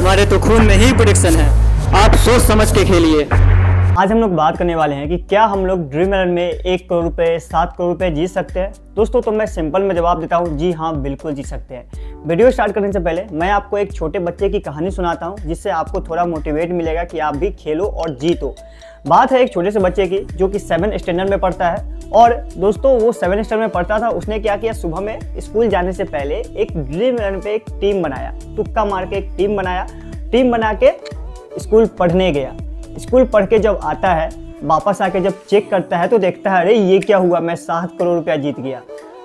हमारे तो खून में ही प्रेडिक्शन है, आप सोच समझ के खेलिए। आज हम लोग बात करने वाले हैं कि क्या हम लोग ड्रीम 11 में 1 करोड़ रुपए 7 करोड़ रुपए जीत सकते हैं। दोस्तों तो मैं सिंपल में जवाब देता हूं, जी हाँ बिल्कुल जीत सकते हैं। वीडियो स्टार्ट करने से पहले मैं आपको एक छोटे बच्चे की कहानी सुनाता हूं, जिससे आपको थोड़ा मोटिवेट मिलेगा कि आप भी खेलो और जीतो। बात है एक छोटे से बच्चे की जो कि 7 स्टैंडर्ड में पढ़ता है। और दोस्तों वो 7 स्टैंडर्ड में पढ़ता था। उसने क्या किया, सुबह में स्कूल जाने से पहले एक ड्रीम 11 पे एक टीम बनाया, तुक्का मार के एक टीम बनाया। टीम बना के स्कूल पढ़ने गया। स्कूल पढ़ के जब आता है, वापस आके जब चेक करता है तो देखता है अरे ये क्या हुआ, मैं 7 करोड़ रुपया जीत गया।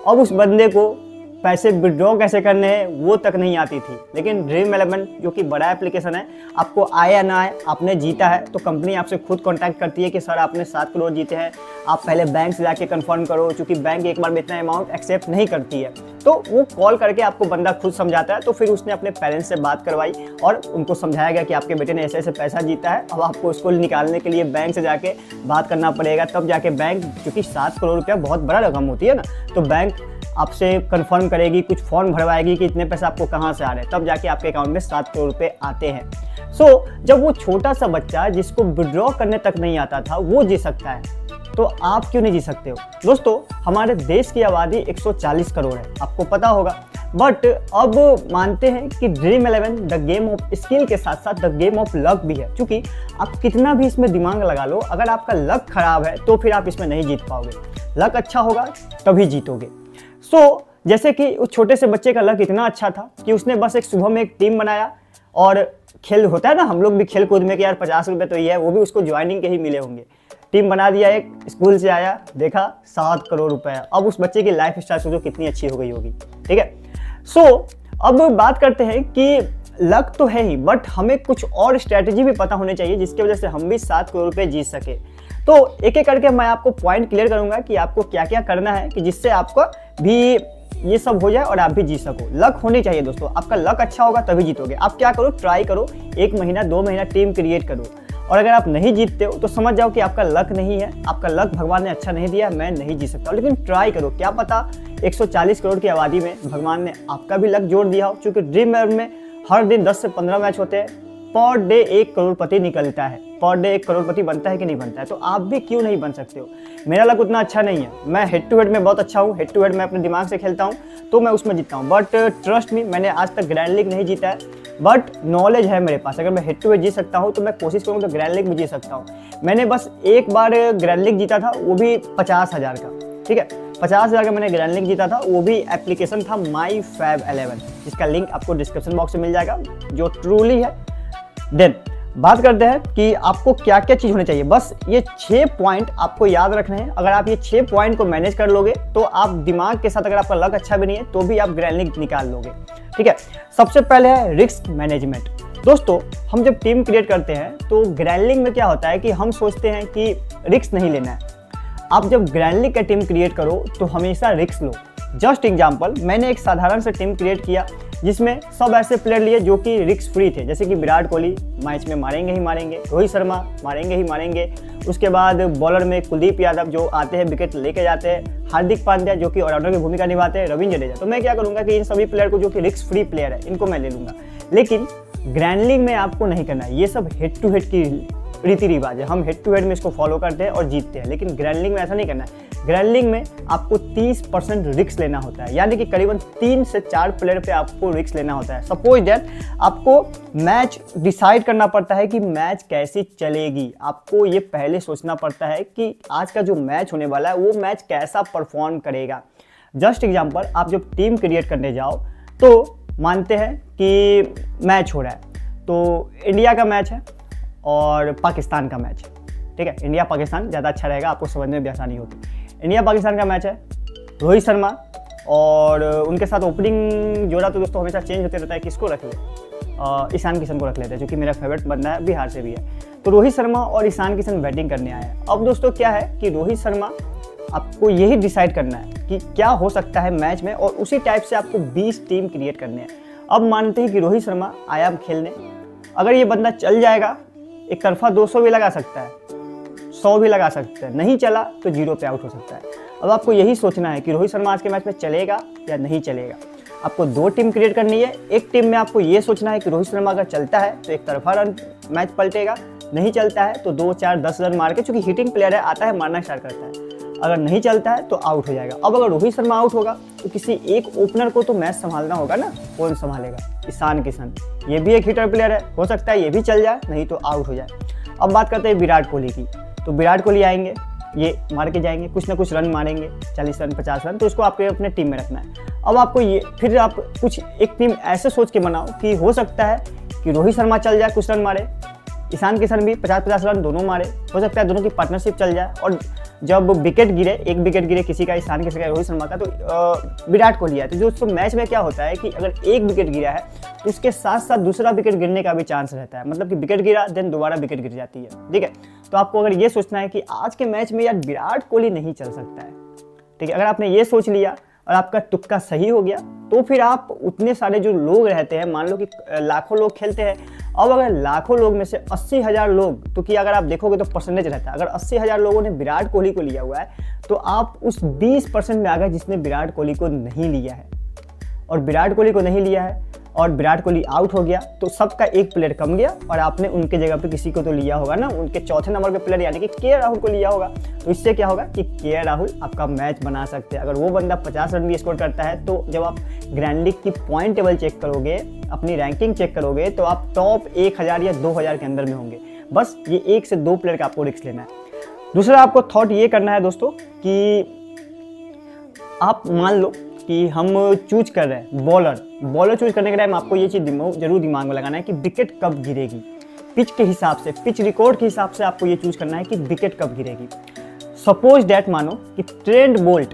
अब उस बंदे को पैसे विड्रॉ कैसे करने हैं वो तक नहीं आती थी। लेकिन ड्रीम 11 जो कि बड़ा एप्लीकेशन है, आपको आए या ना आए, आपने जीता है तो कंपनी आपसे खुद कांटेक्ट करती है कि सर आपने 7 करोड़ जीते हैं, आप पहले बैंक से जाके कंफर्म करो, क्योंकि बैंक एक बार में इतना अमाउंट एक्सेप्ट नहीं करती है। तो वो कॉल करके आपको बंदा खुद समझाता है। तो फिर उसने अपने पेरेंट्स से बात करवाई और उनको समझाया गया कि आपके बेटे ने ऐसे ऐसे पैसा जीता है, अब आपको उसको निकालने के लिए बैंक से जाके बात करना पड़ेगा। तब जाके बैंक, क्योंकि 7 करोड़ रुपया बहुत बड़ा रकम होती है ना, तो बैंक आपसे कंफर्म करेगी, कुछ फॉर्म भरवाएगी कि इतने पैसे आपको कहाँ से आ रहे हैं, तब जाके आपके अकाउंट में 7 करोड़ रुपए आते हैं। जब वो छोटा सा बच्चा जिसको विड्रॉ करने तक नहीं आता था वो जी सकता है, तो आप क्यों नहीं जी सकते हो। दोस्तों हमारे देश की आबादी 140 करोड़ है, आपको पता होगा। बट अब मानते हैं कि dream 11 the game of skill के साथ साथ द गेम ऑफ लक भी है, क्योंकि आप कितना भी इसमें दिमाग लगा लो, अगर आपका लक खराब है तो फिर आप इसमें नहीं जीत पाओगे। लक अच्छा होगा तभी जीतोगे। जैसे कि उस छोटे से बच्चे का लक इतना अच्छा था कि उसने बस एक सुबह में एक टीम बनाया। और खेल होता है ना, हम लोग भी खेल कूद में कि यार 50 रुपये तो ये है, वो भी उसको ज्वाइनिंग के ही मिले होंगे। टीम बना दिया, एक स्कूल से आया, देखा 7 करोड़ रुपए। अब उस बच्चे की लाइफ स्टाइल सोचो कितनी अच्छी हो गई होगी। ठीक है, अब बात करते हैं कि लक तो है ही, बट हमें कुछ और स्ट्रैटेजी भी पता होनी चाहिए जिसकी वजह से हम भी 7 करोड़ रुपए जीत सके। तो एक एक करके मैं आपको पॉइंट क्लियर करूंगा कि आपको क्या क्या करना है कि जिससे आपको भी ये सब हो जाए और आप भी जीत सको। लक होनी चाहिए दोस्तों, आपका लक अच्छा होगा तभी जीतोगे। आप क्या करो, ट्राई करो, 1 महीना 2 महीना टीम क्रिएट करो। और अगर आप नहीं जीतते हो तो समझ जाओ कि आपका लक नहीं है, आपका लक भगवान ने अच्छा नहीं दिया, मैं नहीं जीत सकता। लेकिन ट्राई करो, क्या पता 140 करोड़ की आबादी में भगवान ने आपका भी लक जोड़ दिया हो। क्योंकि ड्रीम 11 में हर दिन 10 से 15 मैच होते हैं, पर डे 1 करोड़पति निकलता है, पर डे 1 करोड़पति बनता है कि नहीं बनता है। तो आप भी क्यों नहीं बन सकते हो। मेरा लक उतना अच्छा नहीं है, मैं हेड टू हेड में बहुत अच्छा हूँ, हेड टू हेड में अपने दिमाग से खेलता हूँ तो मैं उसमें जीतता हूँ। बट ट्रस्ट मी, मैंने आज तक ग्रैंड लीग नहीं जीता है, बट नॉलेज है मेरे पास। अगर मैं हेड टू हेड जीत सकता हूँ तो मैं कोशिश करूँगा तो ग्रैंड लीग भी जीत सकता हूँ। मैंने बस एक बार ग्रैंड लीग जीता था, वो भी 50,000 का। ठीक है, 50,000 का मैंने ग्रैंड लीग जीता था, वो भी एप्लीकेशन था माई फैब 11, जिसका लिंक आपको डिस्क्रिप्शन बॉक्स में मिल जाएगा, जो ट्रूली है। देन बात करते हैं कि आपको क्या क्या चीज़ होनी चाहिए। बस ये 6 पॉइंट आपको याद रखने हैं। अगर आप ये 6 पॉइंट को मैनेज कर लोगे तो आप दिमाग के साथ, अगर आपका लक अच्छा भी नहीं है तो भी आप ग्रैंड लीग निकाल लोगे। ठीक है, सबसे पहले है रिस्क मैनेजमेंट। दोस्तों हम जब टीम क्रिएट करते हैं तो ग्रैंड लीग में क्या होता है कि हम सोचते हैं कि रिस्क नहीं लेना है। आप जब ग्रैंड लीग का टीम क्रिएट करो तो हमेशा रिस्क लो। जस्ट एग्जाम्पल, मैंने एक साधारण सा टीम क्रिएट किया जिसमें सब ऐसे प्लेयर लिए जो कि रिस्क फ्री थे। जैसे कि विराट कोहली मैच में मारेंगे ही मारेंगे, रोहित शर्मा मारेंगे ही मारेंगे, उसके बाद बॉलर में कुलदीप यादव जो आते हैं विकेट लेके जाते हैं, हार्दिक पांड्या जो कि ऑलराउंडर की भूमिका निभाते हैं, रविंद्र जडेजा। तो मैं क्या करूंगा कि इन सभी प्लेयर को जो कि रिस्क फ्री प्लेयर है इनको मैं ले लूंगा। लेकिन ग्रैंड लीग में आपको नहीं करना है, ये सब हेड टू हेड की रीति रिवाज है, हम हेड टू हेड में इसको फॉलो करते हैं और जीतते हैं। लेकिन ग्रैंड लीग में ऐसा नहीं करना है। ग्रैंड लीग में आपको 30% रिस्क लेना होता है, यानी कि करीबन 3 से 4 प्लेयर पे आपको रिस्क लेना होता है। सपोज दैट आपको मैच डिसाइड करना पड़ता है कि मैच कैसी चलेगी। आपको ये पहले सोचना पड़ता है कि आज का जो मैच होने वाला है वो मैच कैसा परफॉर्म करेगा। जस्ट एग्जाम्पल, आप जब टीम क्रिएट करने जाओ तो मानते हैं कि मैच हो रहा है, तो इंडिया का मैच है और पाकिस्तान का मैच है। ठीक है, इंडिया पाकिस्तान ज़्यादा अच्छा रहेगा, आपको समझने में भी आसानी होगी। इंडिया पाकिस्तान का मैच है, रोहित शर्मा और उनके साथ ओपनिंग जोड़ा तो दोस्तों हमेशा चेंज होते रहता है, किसको रख ले, ईशान किशन को रख लेते हैं, जो कि मेरा फेवरेट बंदा है, बिहार से भी है। तो रोहित शर्मा और ईशान किशन बैटिंग करने आए हैं। अब दोस्तों क्या है कि रोहित शर्मा, आपको यही डिसाइड करना है कि क्या हो सकता है मैच में, और उसी टाइप से आपको 20 टीम क्रिएट करने हैं। अब मानते हैं कि रोहित शर्मा आया खेलने, अगर ये बंदा चल जाएगा एक तरफा 200 भी लगा सकता है, 100 भी लगा सकता है, नहीं चला तो 0 पे आउट हो सकता है। अब आपको यही सोचना है कि रोहित शर्मा आज के मैच में चलेगा या नहीं चलेगा। आपको 2 टीम क्रिएट करनी है। एक टीम में आपको ये सोचना है कि रोहित शर्मा अगर चलता है तो एक तरफा रन मैच पलटेगा, नहीं चलता है तो 2, 4, 10 रन मार के, चूंकि हिटिंग प्लेयर है, आता है मारना स्टार्ट करता है, अगर नहीं चलता है तो आउट हो जाएगा। अब अगर रोहित शर्मा आउट होगा तो किसी एक ओपनर को तो मैच संभालना होगा ना। कौन संभालेगा? ईशान किशन, ये भी एक हिटर प्लेयर है, हो सकता है ये भी चल जाए, नहीं तो आउट हो जाए। अब बात करते हैं विराट कोहली की। तो विराट कोहली आएंगे, ये मार के जाएंगे, कुछ ना कुछ रन मारेंगे, 40 रन 50 रन, तो इसको आपको अपने टीम में रखना है। अब आपको ये फिर आप कुछ एक टीम ऐसे सोच के बनाओ कि हो सकता है कि रोहित शर्मा चल जाए, कुछ रन मारे, ईशान किशन भी 50-50 रन दोनों मारे, हो सकता है दोनों की पार्टनरशिप चल जाए, और जब विकेट गिरे, एक विकेट गिरे किसी का, ईशान किसी का, रोहित शर्मा का, तो विराट कोहली है। तो जो उसको मैच में क्या होता है कि अगर एक विकेट गिरा है तो उसके साथ साथ दूसरा विकेट गिरने का भी चांस रहता है, मतलब कि विकेट गिरा देन दोबारा विकेट गिर जाती है, ठीक है। तो आपको अगर ये सोचना है कि आज के मैच में यार विराट कोहली नहीं चल सकता है, ठीक है, अगर आपने ये सोच लिया और आपका तुक्का सही हो गया, तो फिर आप उतने सारे जो लोग रहते हैं, मान लो कि लाखों लोग खेलते हैं, अब अगर लाखों लोग में से 80,000 लोग, तो कि अगर आप देखोगे तो परसेंटेज रहता है, अगर 80,000 लोगों ने विराट कोहली को लिया हुआ है तो आप उस 20% में आ गए जिसने विराट कोहली को नहीं लिया है। और विराट कोहली को नहीं लिया है और विराट कोहली आउट हो गया तो सबका एक प्लेयर कम गया, और आपने उनके जगह पे किसी को तो लिया होगा ना, उनके चौथे नंबर के प्लेयर यानी कि के राहुल को लिया होगा। तो इससे क्या होगा कि के राहुल आपका मैच बना सकते हैं। अगर वो बंदा 50 रन भी स्कोर करता है तो जब आप ग्रैंड लीग की पॉइंट टेबल चेक करोगे, अपनी रैंकिंग चेक करोगे, तो आप टॉप 1000 या 2000 के अंदर में होंगे। बस ये 1 से 2 प्लेयर का आपको रिस्क लेना है। दूसरा आपको थॉट ये करना है दोस्तों कि आप मान लो कि हम चूज कर रहे हैं बॉलर चूज करने के टाइम आपको ये चीज़ जरूर दिमाग में लगाना है कि विकेट कब गिरेगी। पिच के हिसाब से, पिच रिकॉर्ड के हिसाब से आपको ये चूज करना है कि विकेट कब गिरेगी। सपोज डैट मानो कि ट्रेंट बोल्ट,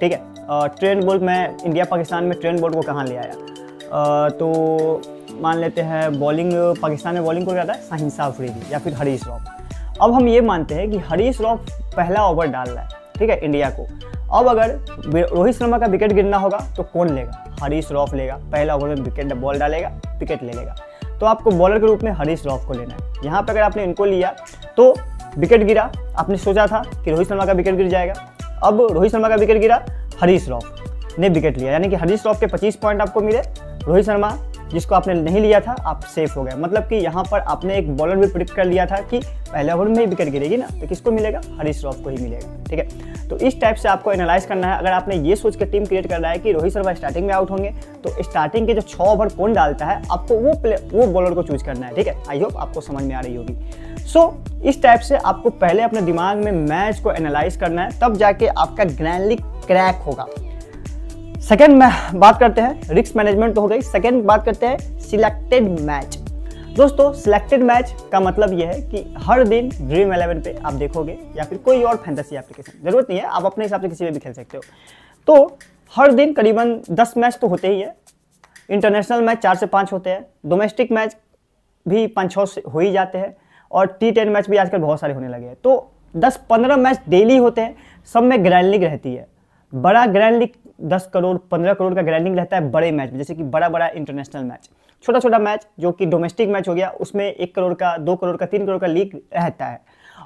ठीक है, ट्रेंट बोल्ट, मैं इंडिया पाकिस्तान में ट्रेंट बोल्ट को कहाँ ले आया, तो मान लेते हैं बॉलिंग, पाकिस्तान में बॉलिंग को क्या था, शाहीन शाह अफरीदी या फिर हरीश रॉफ। अब हम ये मानते हैं कि हरीश रॉफ पहला ओवर डाल रहा है, ठीक है, इंडिया को। अब अगर रोहित शर्मा का विकेट गिरना होगा तो कौन लेगा? हरीश रॉफ लेगा, पहला ओवर में विकेट बॉल डालेगा, विकेट ले लेगा। तो आपको बॉलर के रूप में हरीश रॉफ को लेना है। यहाँ पे अगर आपने इनको लिया तो विकेट गिरा, आपने सोचा था कि रोहित शर्मा का विकेट गिर जाएगा, अब रोहित शर्मा का विकेट गिरा, हरीश रॉफ ने विकेट लिया, यानी कि हरीश रॉफ के 25 पॉइंट आपको मिले, रोहित शर्मा जिसको आपने नहीं लिया था आप सेफ हो गए। मतलब कि यहाँ पर आपने एक बॉलर भी प्रिडिक्ट कर लिया था कि पहले ओवर में ही विकेट गिरेगी ना, तो किसको मिलेगा? हरीश रॉफ को ही मिलेगा, ठीक है। तो इस टाइप से आपको एनालाइज करना है। अगर आपने ये सोच के टीम क्रिएट कर रहा है कि रोहित शर्मा स्टार्टिंग में आउट होंगे, तो स्टार्टिंग के जो 6 ओवर कौन डालता है, आपको वो बॉलर को चूज करना है, ठीक है। आई होप आपको समझ में आ रही होगी। इस टाइप से आपको पहले अपने दिमाग में मैच को एनालाइज करना है, तब जाके आपका ग्रैंड लीग क्रैक होगा। सेकेंड में बात करते हैं, रिस्क मैनेजमेंट तो हो गई। सेकेंड बात करते हैं सिलेक्टेड मैच। दोस्तों सिलेक्टेड मैच का मतलब यह है कि हर दिन ड्रीम 11 पे आप देखोगे या फिर कोई और फैंटेसी एप्लीकेशन, जरूरत नहीं है, आप अपने हिसाब से किसी में भी खेल सकते हो। तो हर दिन करीबन 10 मैच तो होते ही है। इंटरनेशनल मैच 4 से 5 होते हैं, डोमेस्टिक मैच भी 5-6 हो ही जाते हैं, और T10 मैच भी आजकल बहुत सारे होने लगे हैं। तो 10-15 मैच डेली होते हैं, सब में ग्रैंड लीग रहती है। बड़ा ग्रैंड लीग 10 करोड़ 15 करोड़ का ग्रैंड लीग रहता है बड़े मैच में, जैसे कि बड़ा इंटरनेशनल मैच। छोटा छोटा मैच जो कि डोमेस्टिक मैच हो गया, उसमें 1 करोड़ का, 2 करोड़ का, 3 करोड़ का लीग रहता है।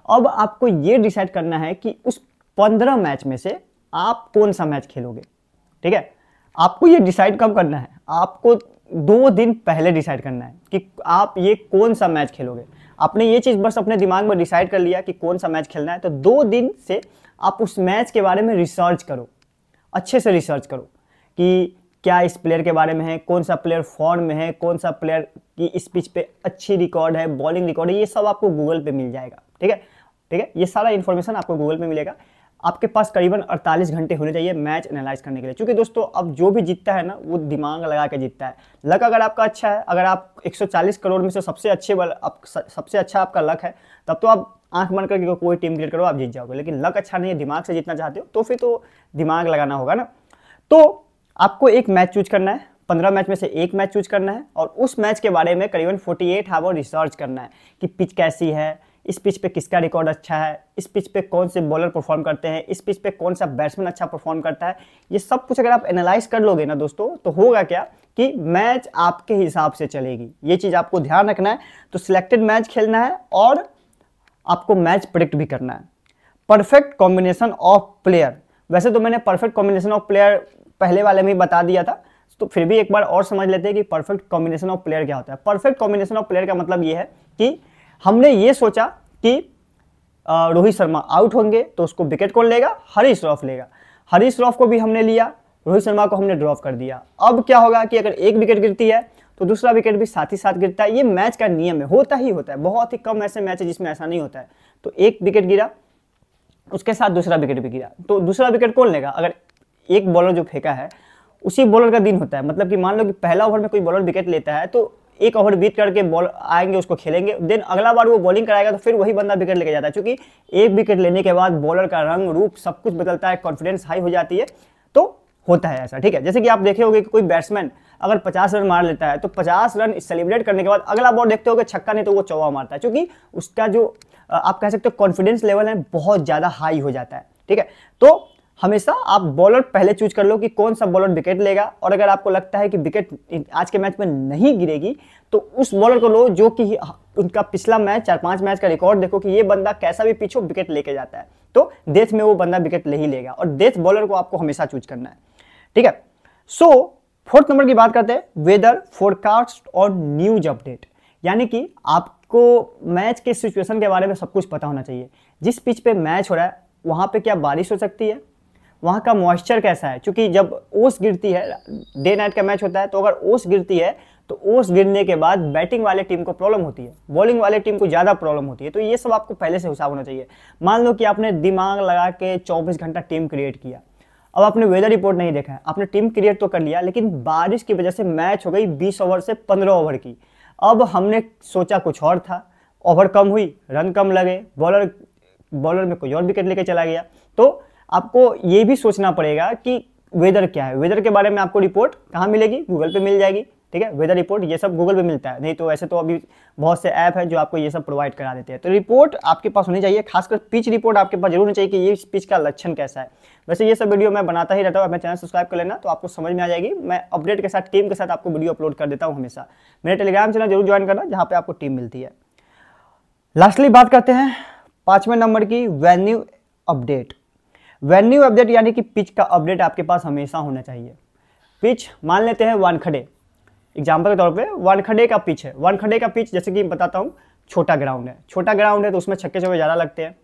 अब आपको ये डिसाइड करना है कि उस 15 मैच में से आप कौन सा मैच खेलोगे, ठीक है। आपको ये डिसाइड कब करना है? आपको 2 दिन पहले डिसाइड करना है कि आप ये कौन सा मैच खेलोगे। आपने ये चीज़ बस अपने दिमाग में डिसाइड कर लिया कि कौन सा मैच खेलना है, तो 2 दिन से आप उस मैच के बारे में रिसर्च करो, अच्छे से रिसर्च करो कि क्या इस प्लेयर के बारे में है, कौन सा प्लेयर फॉर्म में है, कौन सा प्लेयर की इस पिच पे अच्छी रिकॉर्ड है, बॉलिंग रिकॉर्ड है, ये सब आपको गूगल पे मिल जाएगा, ठीक है, ठीक है। ये सारा इन्फॉर्मेशन आपको गूगल पे मिलेगा। आपके पास करीबन 48 घंटे होने चाहिए मैच एनालाइज करने के लिए, क्योंकि दोस्तों अब जो भी जीतता है ना, वो दिमाग लगा के जीतता है। लक अगर आपका अच्छा है, अगर आप 140 करोड़ में से सबसे अच्छा आपका लक है, तब तो आप आंख बंद करके कोई टीम क्रिएट करो, आप जीत जाओगे। लेकिन लक अच्छा नहीं है, दिमाग से जीतना चाहते हो, तो फिर तो दिमाग लगाना होगा ना। तो आपको एक मैच चूज करना है, 15 मैच में से एक मैच चूज करना है, और उस मैच के बारे में करीबन 48 आवर रिसर्च करना है कि पिच कैसी है, इस पिच पे किसका रिकॉर्ड अच्छा है, इस पिच पे कौन से बॉलर परफॉर्म करते हैं, इस पिच पे कौन सा बैट्समैन अच्छा परफॉर्म करता है। ये सब कुछ अगर आप एनालाइज कर लोगे ना दोस्तों, तो होगा क्या कि मैच आपके हिसाब से चलेगी। ये चीज़ आपको ध्यान रखना है। तो सिलेक्टेड मैच खेलना है और आपको मैच प्रेडिक्ट भी करना है। परफेक्ट कॉम्बिनेशन ऑफ प्लेयर, वैसे तो मैंने परफेक्ट कॉम्बिनेशन ऑफ प्लेयर पहले वाले में ही बता दिया था, तो फिर भी एक बार और समझ लेते हैं कि परफेक्ट कॉम्बिनेशन ऑफ प्लेयर क्या होता है। परफेक्ट कॉम्बिनेशन ऑफ प्लेयर का मतलब ये है कि हमने ये सोचा कि रोहित शर्मा आउट होंगे तो उसको विकेट कौन लेगा, हरीश रॉफ लेगा। हरीश श्रॉफ को भी हमने लिया, रोहित शर्मा को हमने ड्रॉप कर दिया। अब क्या होगा कि अगर एक विकेट गिरती है तो दूसरा विकेट भी साथ ही साथ गिरता है। ये मैच का नियम है, होता ही होता है। बहुत ही कम ऐसे मैच है जिसमें ऐसा नहीं होता है। तो एक विकेट गिरा, उसके साथ दूसरा विकेट भी गिरा, तो दूसरा विकेट कौन लेगा? अगर एक बॉलर जो फेंका है उसी बॉलर का दिन होता है। मतलब कि मान लो कि पहला ओवर में कोई बॉलर विकेट लेता है तो एक ओवर बीत करके बॉल आएंगे, उसको खेलेंगे, देन अगला बार वो बॉलिंग कराएगा तो फिर वही बंदा विकेट लेके जाता है। क्योंकि एक विकेट लेने के बाद बॉलर का रंग रूप सब कुछ बदलता है, कॉन्फिडेंस हाई हो जाती है, तो होता है ऐसा। ठीक है, जैसे कि आप देखे होंगे कि कोई बैट्समैन अगर 50 रन मार लेता है तो 50 रन सेलिब्रेट करने के बाद अगला बॉल देखते हो छक्का नहीं तो वो चौवा मारता है, क्योंकि उसका जो आप कह सकते हो कॉन्फिडेंस लेवल है बहुत ज़्यादा हाई हो जाता है। ठीक है, तो हमेशा आप बॉलर पहले चूज कर लो कि कौन सा बॉलर विकेट लेगा, और अगर आपको लगता है कि विकेट आज के मैच में नहीं गिरेगी तो उस बॉलर को लो जो कि उनका पिछला मैच 4-5 मैच का रिकॉर्ड देखो कि ये बंदा कैसा भी पीछे विकेट लेके जाता है, तो डेथ में वो बंदा विकेट ले ही लेगा, और डेथ बॉलर को आपको हमेशा चूज करना है। ठीक है, सो 4th नंबर की बात करते हैं, वेदर फोरकास्ट और न्यूज अपडेट। यानी कि आपको मैच के सिचुएशन के बारे में सब कुछ पता होना चाहिए। जिस पिच पे मैच हो रहा है वहां पे क्या बारिश हो सकती है, वहाँ का मॉइस्चर कैसा है, क्योंकि जब ओस गिरती है, डे नाइट का मैच होता है, तो अगर ओस गिरती है तो ओस गिरने के बाद बैटिंग वाले टीम को प्रॉब्लम होती है, बॉलिंग वाले टीम को ज़्यादा प्रॉब्लम होती है। तो ये सब आपको पहले से हिसाब होना चाहिए। मान लो कि आपने दिमाग लगा के 24 घंटा टीम क्रिएट किया, अब आपने वेदर रिपोर्ट नहीं देखा है, आपने टीम क्रिएट तो कर लिया, लेकिन बारिश की वजह से मैच हो गई 20 ओवर से 15 ओवर की। अब हमने सोचा कुछ और था, ओवर कम हुई, रन कम लगे, बॉलर में कोई और विकेट लेके चला गया। तो आपको ये भी सोचना पड़ेगा कि वेदर क्या है। वेदर के बारे में आपको रिपोर्ट कहाँ मिलेगी? गूगल पे मिल जाएगी। ठीक है, वेदर रिपोर्ट ये सब गूगल पे मिलता है, नहीं तो ऐसे तो अभी बहुत से ऐप है जो आपको ये सब प्रोवाइड करा देते हैं। तो रिपोर्ट आपके पास होनी चाहिए, खासकर पिच रिपोर्ट आपके पास जरूर होनी चाहिए कि ये पिच का लक्षण कैसा है। वैसे ये सब वीडियो मैं बनाता ही रहता हूँ, अपना चैनल सब्सक्राइब कर लेना तो आपको समझ में आ जाएगी। मैं अपडेट के साथ, टीम के साथ आपको वीडियो अपलोड कर देता हूँ हमेशा। मेरे टेलीग्राम चैनल जरूर ज्वाइन करना जहाँ पे आपको टीम मिलती है। लास्टली बात करते हैं 5वें नंबर की, वेन्यू अपडेट। वेन्यू अपडेट यानी कि पिच का अपडेट आपके पास हमेशा होना चाहिए। पिच मान लेते हैं वानखेड़े, एग्जाम्पल के तौर पे वानखेड़े का पिच है। वानखेड़े का पिच जैसे कि बताता हूँ, छोटा ग्राउंड है। छोटा ग्राउंड है तो उसमें छक्के चौके ज़्यादा लगते हैं,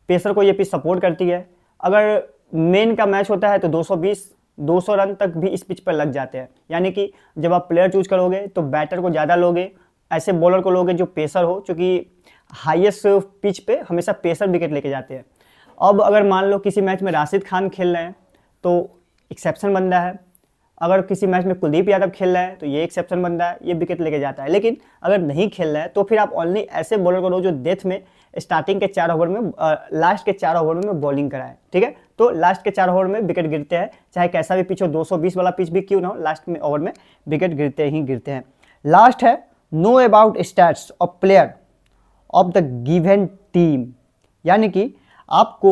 पेसर को ये पिच सपोर्ट करती है। अगर मेन का मैच होता है तो 220-200 रन तक भी इस पिच पर लग जाते हैं। यानी कि जब आप प्लेयर चूज करोगे तो बैटर को ज़्यादा लोगे, ऐसे बॉलर को लोगे जो पेसर हो, क्योंकि हाईएस्ट पिच पे हमेशा पेसर विकेट लेके जाते हैं। अब अगर मान लो किसी मैच में राशिद खान खेल रहे हैं तो एक्सेप्शन बंदा है, अगर किसी मैच में कुलदीप यादव खेल रहा है तो ये एक्सेप्शन बंदा है, ये विकेट लेके जाता है। लेकिन अगर नहीं खेल रहा है तो फिर आप ओनली ऐसे बॉलर को लो जो डेथ में स्टार्टिंग के 4 ओवर में, लास्ट के 4 ओवर में बॉलिंग कराए। ठीक है, तो लास्ट के 4 ओवर में विकेट गिरते हैं, चाहे कैसा भी पिच हो, 220 वाला पिच भी क्यों ना हो, लास्ट में ओवर में विकेट गिरते ही गिरते हैं। लास्ट है, know about stats of player of the given team. यानी कि आपको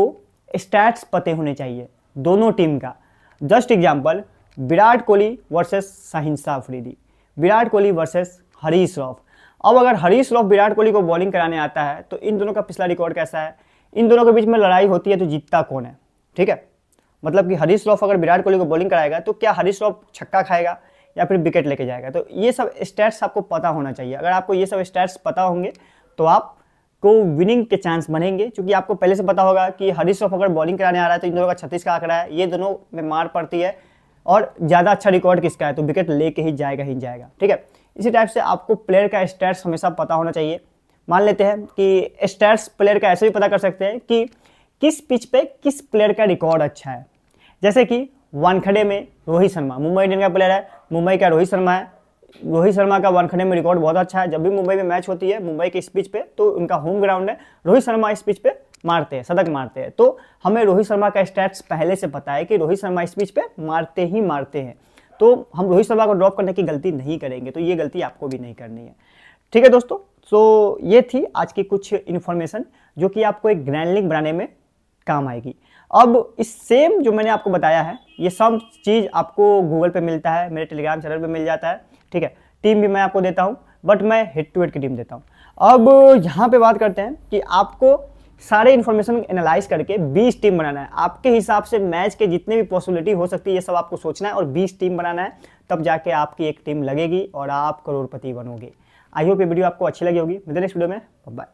स्टैट्स पते होने चाहिए दोनों टीम का। Just example, Virat Kohli versus Shaheen Shah Afridi, Virat Kohli versus Haris Rauf. अब अगर हरीश रॉफ विराट कोहली को बॉलिंग कराने आता है तो इन दोनों का पिछला रिकॉर्ड कैसा है, इन दोनों के बीच में लड़ाई होती है तो जीतता कौन है? ठीक है, मतलब कि हरीश रॉफ अगर विराट कोहली को बॉलिंग कराएगा तो क्या हरीश रॉफ छक्का खाएगा या फिर विकेट लेके जाएगा? तो ये सब स्टैट्स आपको पता होना चाहिए। अगर आपको ये सब स्टैट्स पता होंगे तो आप को विनिंग के चांस बनेंगे, क्योंकि आपको पहले से पता होगा कि हरीश रॉफ अगर बॉलिंग कराने आ रहा है तो इन दोनों का 36 का आंकड़ा है, ये दोनों में मार पड़ती है और ज़्यादा अच्छा रिकॉर्ड किसका है तो विकेट लेके ही जाएगा। ठीक है, इसी टाइप से आपको प्लेयर का स्टैट्स हमेशा पता होना चाहिए। मान लेते हैं कि स्टैट्स प्लेयर का ऐसे भी पता कर सकते हैं कि किस पिच पे किस प्लेयर का रिकॉर्ड अच्छा है। जैसे कि वानखेड़े में रोहित शर्मा, मुंबई इंडियन का प्लेयर है, मुंबई का रोहित शर्मा है। रोहित शर्मा का वानखेड़े में रिकॉर्ड बहुत अच्छा है। जब भी मुंबई में मैच होती है मुंबई के इस पिच पे, तो उनका होम ग्राउंड है, रोहित शर्मा इस पिच पे मारते हैं, शतक मारते हैं। तो हमें रोहित शर्मा का स्टैट्स पहले से पता है कि रोहित शर्मा इस पिच पे मारते ही मारते हैं, तो हम रोहित शर्मा को ड्रॉप करने की गलती नहीं करेंगे। तो ये गलती आपको भी नहीं करनी है। ठीक है दोस्तों, तो ये थी आज की कुछ इन्फॉर्मेशन जो कि आपको एक ग्रैंड बनाने में काम आएगी। अब इस सेम जो मैंने आपको बताया है ये सब चीज़ आपको गूगल पे मिलता है, मेरे टेलीग्राम चैनल पे मिल जाता है। ठीक है, टीम भी मैं आपको देता हूँ, बट मैं हेड टू हेड की टीम देता हूँ। अब यहाँ पे बात करते हैं कि आपको सारे इन्फॉर्मेशन एनालाइज करके 20 टीम बनाना है। आपके हिसाब से मैच के जितने भी पॉसिबिलिटी हो सकती है ये सब आपको सोचना है और 20 टीम बनाना है, तब जाके आपकी एक टीम लगेगी और आप करोड़पति बनोगे। आई होप ये वीडियो आपको अच्छी लगी होगी। मिलते हैं नेक्स्ट वीडियो में, बाय।